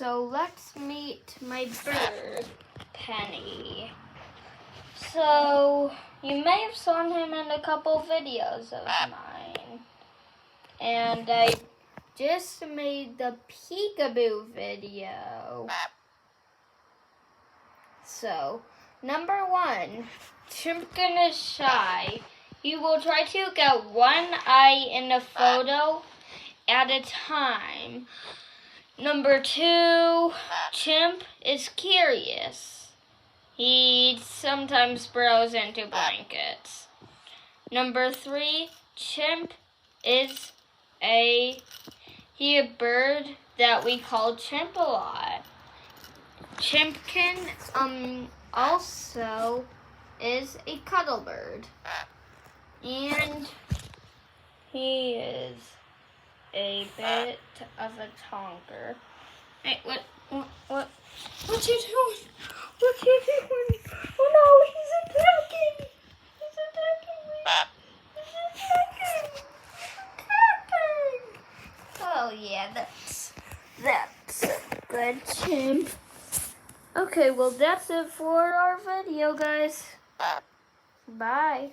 So let's meet my bird, Penny. So you may have seen him in a couple videos of mine. And I just made the peekaboo video. So, number 1, Chimpkin is shy. He will try to get one eye in the photo at a time. Number 2, Chimp is curious. He sometimes burrows into blankets. Number 3, Chimp is a bird that we call Chimp a lot. Chimpkin also is a cuddle bird. And he is a bit of a tonker. Hey, what you doing? What you doing? Oh no, he's attacking! He's attacking me! Oh yeah, that's a good chimp. Okay, well that's it for our video, guys. Bye.